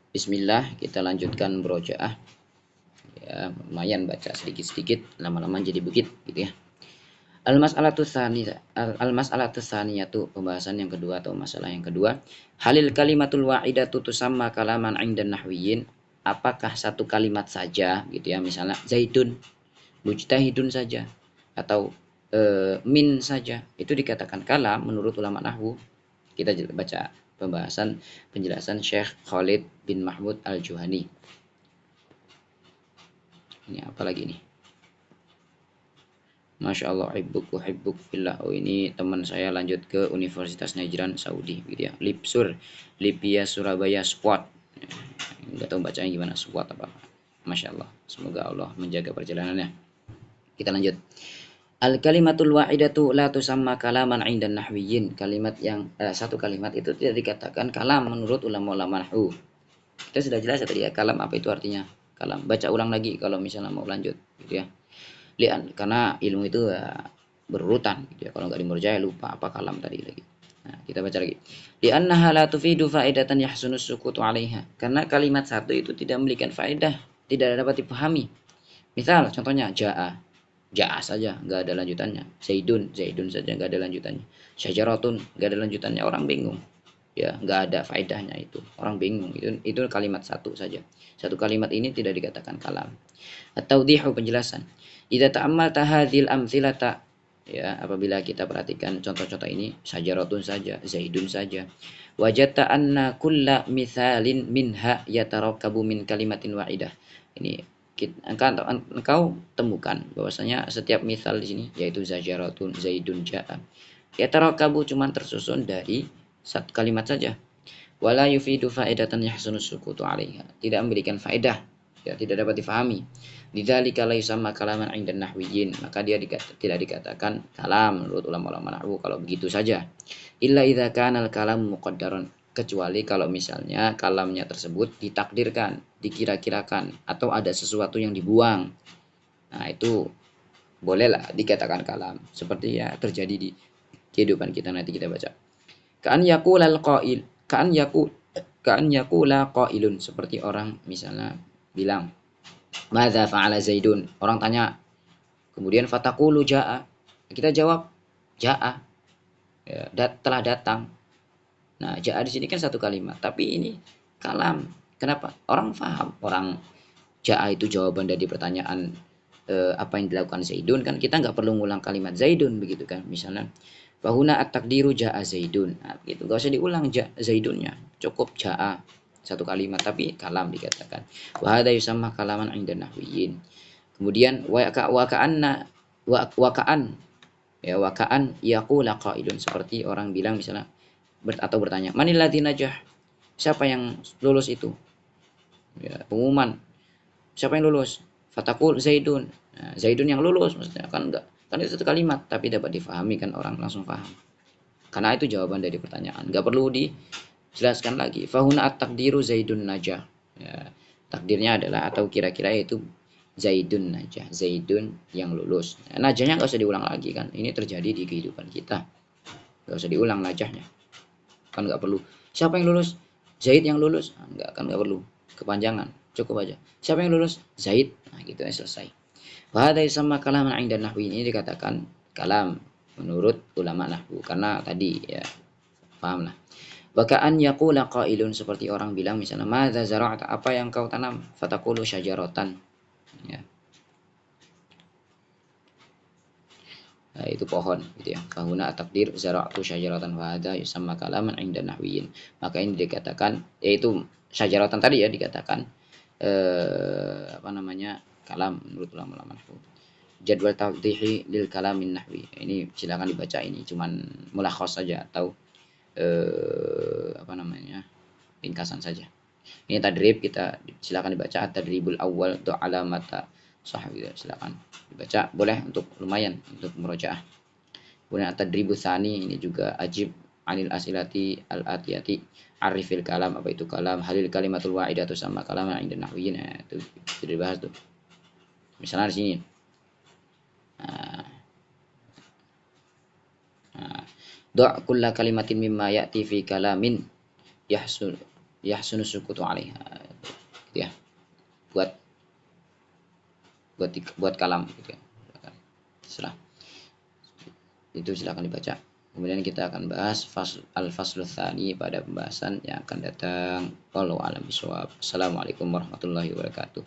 Bismillah, kita lanjutkan murojaah. Ya, lumayan baca sedikit-sedikit, lama-lama jadi bukit gitu ya. Al-mas'alatu tsaniyatu, pembahasan yang kedua atau masalah yang kedua. Halil kalimatul wa'idatu tusamma kalaman 'inda nahwiyin. Apakah satu kalimat saja gitu ya, misalnya Zaidun, mujtahidun saja atau min saja itu dikatakan kalam menurut ulama nahwu. Kita baca pembahasan penjelasan Syekh Khalid bin Mahmud Al-Juhani. Ini apa lagi nih? Masya Allah, hibbuk fillah. Oh, ini teman saya lanjut ke Universitas Najran Saudi gitu ya. Lipsur, Lipia Surabaya Squad. Enggak tahu bacanya gimana, squad apa. Masya Allah, semoga Allah menjaga perjalanannya. Kita lanjut. Al kalimatul wahidatu la tusamma kalaman 'inda nahwiyin. Kalimat yang satu kalimat itu tidak dikatakan kalam menurut ulama-ulama nahwu. Kita sudah jelas ya tadi ya, kalam apa itu artinya. Kalam. Baca ulang lagi kalau misalnya mau lanjut gitu ya. Karena ilmu itu berurutan gitu ya. Kalau nggak dimurjai lupa apa kalam tadi lagi. Nah, kita baca lagi. Li'annaha la tufidu faedatan yahsunus sukutu 'alaiha. Karena kalimat satu itu tidak memberikan faedah, tidak dapat dipahami. Misal contohnya jaa, jaa saja nggak ada lanjutannya. Zaidun, zaidun saja nggak ada lanjutannya. Syajaratun nggak ada lanjutannya, orang bingung. Ya, nggak ada faedahnya itu. Orang bingung. Itu kalimat satu saja. Satu kalimat ini tidak dikatakan kalam. At-tawdihu, penjelasan. Idza ta'ammalta hadhil amthilata, ya, apabila kita perhatikan contoh-contoh ini, syajaratun saja, zaidun saja, wajadta anna kulla mithalin minha yatarakkabu min kalimatin wahidah. Ini engkau temukan bahwasanya setiap misal di sini yaitu syajaratun, zaidun, ja'a, yatarakkabu cuma tersusun dari satu kalimat saja. Wala yufidu faedatan yahsunus sukutu 'alaiha. Tidak memberikan faedah, ya, tidak dapat difahami. Lidzalika la yusamma kalaman 'inda nahwiyin, maka dia tidak dikatakan kalam menurut ulama-ulama nahwu kalau begitu saja. Illa idza kana al-kalam muqaddaran, kecuali kalau misalnya kalamnya tersebut ditakdirkan, dikira-kirakan atau ada sesuatu yang dibuang. Nah, itu bolehlah dikatakan kalam, seperti ya terjadi di kehidupan kita. Nanti kita baca. Ka'an yaqulal qail, ka'an yaqula qailun, seperti orang misalnya bilang madza fa'ala Zaidun, orang tanya, kemudian fataqulu jaa, kita jawab jaa, ya, telah datang. Nah, jaa di sini kan satu kalimat, tapi ini kalam. Kenapa? Orang faham, orang jaa itu jawaban dari pertanyaan apa yang dilakukan Zaidun, kan kita nggak perlu ngulang kalimat Zaidun begitu kan. Misalnya bahuna at-takdiru jaa Zaidun, nah, gitu, nggak usah diulang Zaidunnya, cukup jaa satu kalimat, tapi kalam dikatakan. Wa hadza yusamma kalaman 'inda nahwiyin. Kemudian waka'an, ya, waka'an yaqula qailun, seperti orang bilang misalnya atau bertanya, manil ladzi najah, siapa yang lulus itu, ya, pengumuman siapa yang lulus, fatakul Zaidun, nah, Zaidun yang lulus, maksudnya kan enggak, kan itu satu kalimat tapi dapat difahami kan, orang langsung paham karena itu jawaban dari pertanyaan, enggak perlu dijelaskan lagi. Fahuna at-takdiru Zaidun najah, ya, takdirnya adalah atau kira-kira itu Zaidun najah, Zaidun yang lulus. Nah, najahnya enggak usah diulang lagi kan, ini terjadi di kehidupan kita, enggak usah diulang najahnya kan, enggak perlu siapa yang lulus, Zaid yang lulus, enggak kan, enggak perlu kepanjangan, cukup aja siapa yang lulus, Zaid, nah gitu ya, selesai. Wahada sama kalam 'inda nahwi, ini dikatakan kalam menurut ulama nahwu karena tadi ya, paham lah. Waka'an yaqula qailun, seperti orang bilang misalnya madza zara'ta, apa yang kau tanam, fataqulu syajaratan, ya, nah, itu pohon gitu ya. Fahuna takdir zara'tu syajaratan wa hadza yusamma kalaman 'inda nahwiyin, maka ini dikatakan, yaitu syajaratan tadi ya, dikatakan apa namanya, kalam menurut ulama-ulama nahwu. Jadwal tawdihi lil kalamin nahwi, ini silakan dibaca, ini cuman mulakhas saja atau apa namanya, ringkasan saja. Ini tadrib, kita silakan dibaca at-tadribul awal untuk alamata sahwi, silakan dibaca, boleh untuk lumayan untuk murojaah. Kemudian at-tadribus tsani, ini juga ajib anil asilati al-atiyati, arifil kalam, apa itu kalam, halil kalimatul wahidatu sama kalam yang inda nahwiyin, itu sudah dibahas tuh. Misalnya di sini do' kulla kalimatin mimma ya'ti fi kalamin yahsunu sukutu 'alaiha. gitu ya, buat kalam gitu ya. Setelah itu silahkan dibaca. Kemudian kita akan bahas al-faslu tsani pada pembahasan yang akan datang. Wallahu a'lam bishawab. Assalamualaikum warahmatullahi wabarakatuh.